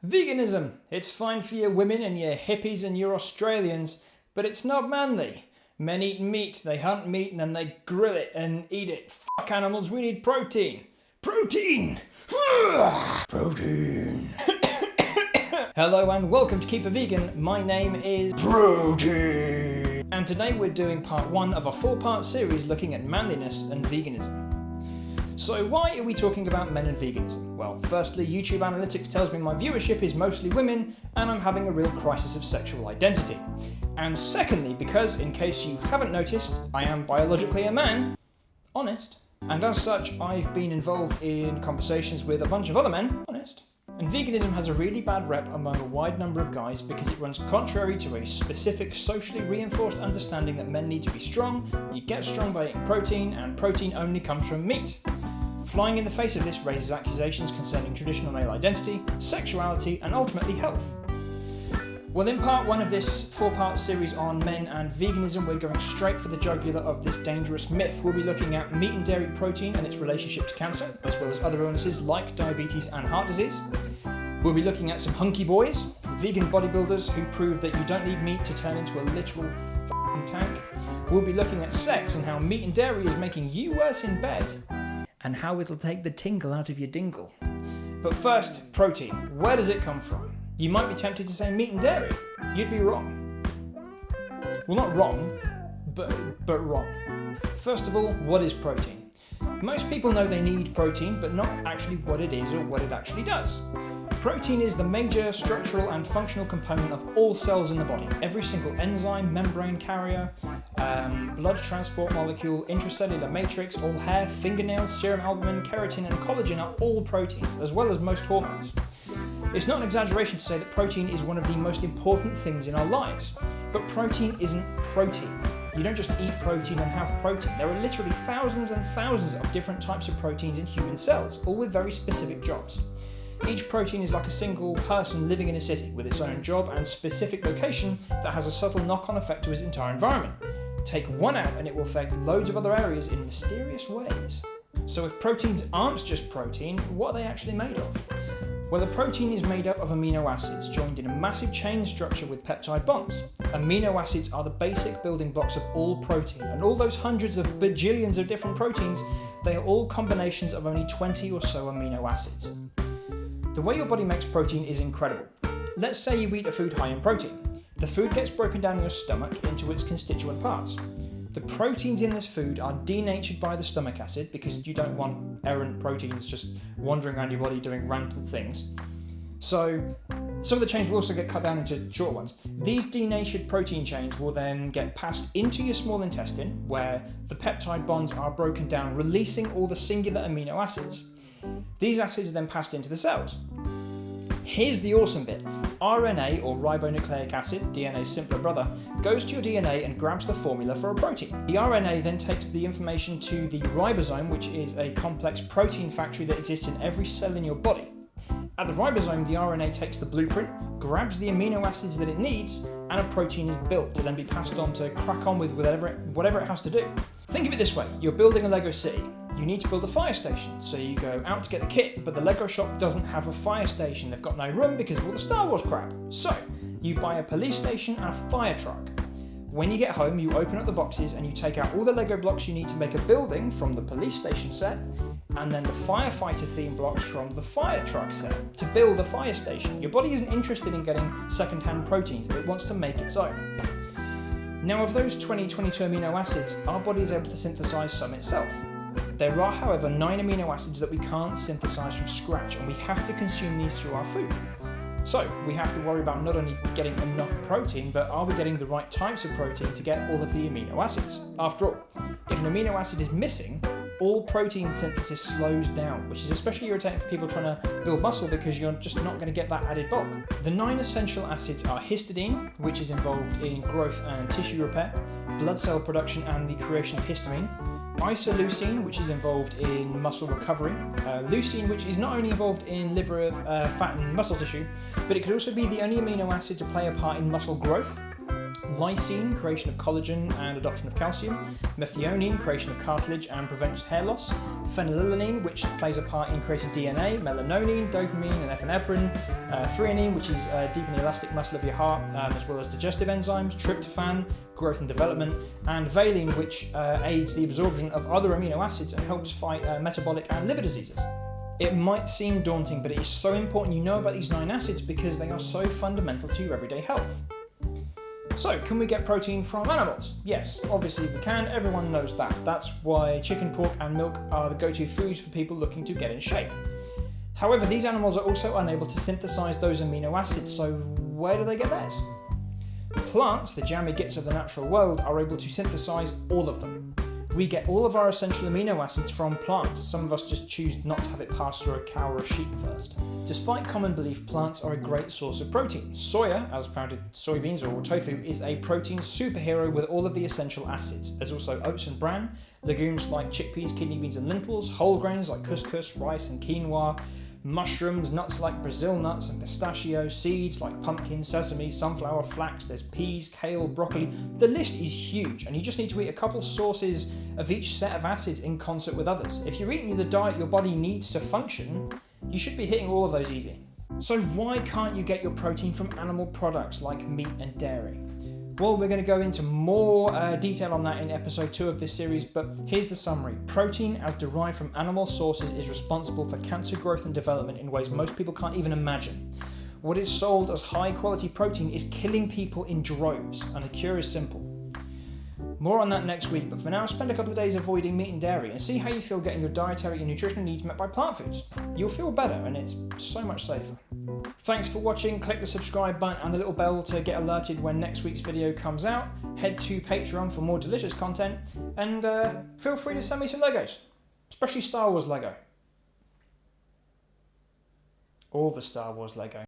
Veganism. It's fine for your women and your hippies and your Australians, but it's not manly. Men eat meat, they hunt meat and then they grill it and eat it. Fuck animals, we need protein. Protein! Protein. Hello and welcome to Keep a Vegan. My name is Protein. And today we're doing part 1 of a 4-part series looking at manliness and veganism. So why are we talking about men and veganism? Well, firstly, YouTube analytics tells me my viewership is mostly women and I'm having a real crisis of sexual identity. And secondly, because, in case you haven't noticed, I am biologically a man, honest. And as such, I've been involved in conversations with a bunch of other men, honest. And veganism has a really bad rep among a wide number of guys because it runs contrary to a specific socially reinforced understanding that men need to be strong, you get strong by eating protein, and protein only comes from meat. Flying in the face of this raises accusations concerning traditional male identity, sexuality, and ultimately health. Well, in part 1 of this 4-part series on men and veganism, we're going straight for the jugular of this dangerous myth. We'll be looking at meat and dairy protein and its relationship to cancer, as well as other illnesses like diabetes and heart disease. We'll be looking at some hunky boys, vegan bodybuilders who prove that you don't need meat to turn into a literal f***ing tank. We'll be looking at sex and how meat and dairy is making you worse in bed, and how it'll take the tingle out of your dingle. But first, protein. Where does it come from? You might be tempted to say meat and dairy. You'd be wrong. Well, not wrong, but wrong. First of all, what is protein? Most people know they need protein, but not actually what it is or what it actually does. Protein is the major structural and functional component of all cells in the body. Every single enzyme, membrane carrier, blood transport molecule, intracellular matrix, all hair, fingernails, serum albumin, keratin and collagen are all proteins, as well as most hormones. It's not an exaggeration to say that protein is one of the most important things in our lives. But protein isn't protein. You don't just eat protein and have protein. There are literally thousands and thousands of different types of proteins in human cells, all with very specific jobs. Each protein is like a single person living in a city with its own job and specific location that has a subtle knock-on effect to its entire environment. Take one out and it will affect loads of other areas in mysterious ways. So if proteins aren't just protein, what are they actually made of? Well, a protein is made up of amino acids joined in a massive chain structure with peptide bonds. Amino acids are the basic building blocks of all protein, and all those hundreds of bajillions of different proteins, they are all combinations of only 20 or so amino acids. The way your body makes protein is incredible. Let's say you eat a food high in protein. The food gets broken down in your stomach into its constituent parts. The proteins in this food are denatured by the stomach acid because you don't want errant proteins just wandering around your body doing random things. So some of the chains will also get cut down into short ones. These denatured protein chains will then get passed into your small intestine where the peptide bonds are broken down, releasing all the singular amino acids. These acids are then passed into the cells. Here's the awesome bit. RNA, or ribonucleic acid, DNA's simpler brother, goes to your DNA and grabs the formula for a protein. The RNA then takes the information to the ribosome, which is a complex protein factory that exists in every cell in your body. At the ribosome, the RNA takes the blueprint, grabs the amino acids that it needs, and a protein is built to then be passed on to crack on with whatever it has to do. Think of it this way, you're building a Lego city. You need to build a fire station, so you go out to get the kit, but the Lego shop doesn't have a fire station. They've got no room because of all the Star Wars crap. So, you buy a police station and a fire truck. When you get home, you open up the boxes and you take out all the Lego blocks you need to make a building from the police station set, and then the firefighter theme blocks from the fire truck set to build a fire station. Your body isn't interested in getting second-hand proteins, it wants to make its own. Now, of those 22 amino acids, our body is able to synthesize some itself. There are, however, 9 amino acids that we can't synthesize from scratch, and we have to consume these through our food. So, we have to worry about not only getting enough protein, but are we getting the right types of protein to get all of the amino acids? After all, if an amino acid is missing, all protein synthesis slows down, which is especially irritating for people trying to build muscle because you're just not going to get that added bulk. The 9 essential acids are histidine, which is involved in growth and tissue repair, blood cell production and the creation of histamine, isoleucine, which is involved in muscle recovery, leucine, which is not only involved in liver fat and muscle tissue, but it could also be the only amino acid to play a part in muscle growth, lysine, creation of collagen and adoption of calcium, methionine, creation of cartilage and prevents hair loss, phenylalanine, which plays a part in creating DNA, melanonine, dopamine and epinephrine, threonine, which is deep in the elastic muscle of your heart, as well as digestive enzymes, tryptophan, growth and development, and valine, which aids the absorption of other amino acids and helps fight metabolic and liver diseases. It might seem daunting, but it is so important you know about these 9 acids because they are so fundamental to your everyday health. So, can we get protein from animals? Yes, obviously we can, everyone knows that. That's why chicken, pork and milk are the go-to foods for people looking to get in shape. However, these animals are also unable to synthesize those amino acids, so where do they get theirs? Plants, the jammy gits of the natural world, are able to synthesize all of them. We get all of our essential amino acids from plants. Some of us just choose not to have it pass through a cow or a sheep first. Despite common belief, plants are a great source of protein. Soya, as found in soybeans or tofu, is a protein superhero with all of the essential acids. There's also oats and bran, legumes like chickpeas, kidney beans and lentils, whole grains like couscous, rice and quinoa, mushrooms, nuts like Brazil nuts and pistachios, seeds like pumpkin, sesame, sunflower, flax, there's peas, kale, broccoli. The list is huge and you just need to eat a couple sources of each set of acids in concert with others. If you're eating the diet your body needs to function, you should be hitting all of those easy. So why can't you get your protein from animal products like meat and dairy? Well, we're going to go into more detail on that in episode 2 of this series, but here's the summary. Protein, as derived from animal sources, is responsible for cancer growth and development in ways most people can't even imagine. What is sold as high-quality protein is killing people in droves, and the cure is simple. More on that next week, but for now, spend a couple of days avoiding meat and dairy and see how you feel getting your dietary and nutritional needs met by plant foods. You'll feel better, and it's so much safer. Thanks for watching. Click the subscribe button and the little bell to get alerted when next week's video comes out. Head to Patreon for more delicious content, and feel free to send me some Legos, especially Star Wars Lego. All the Star Wars Lego.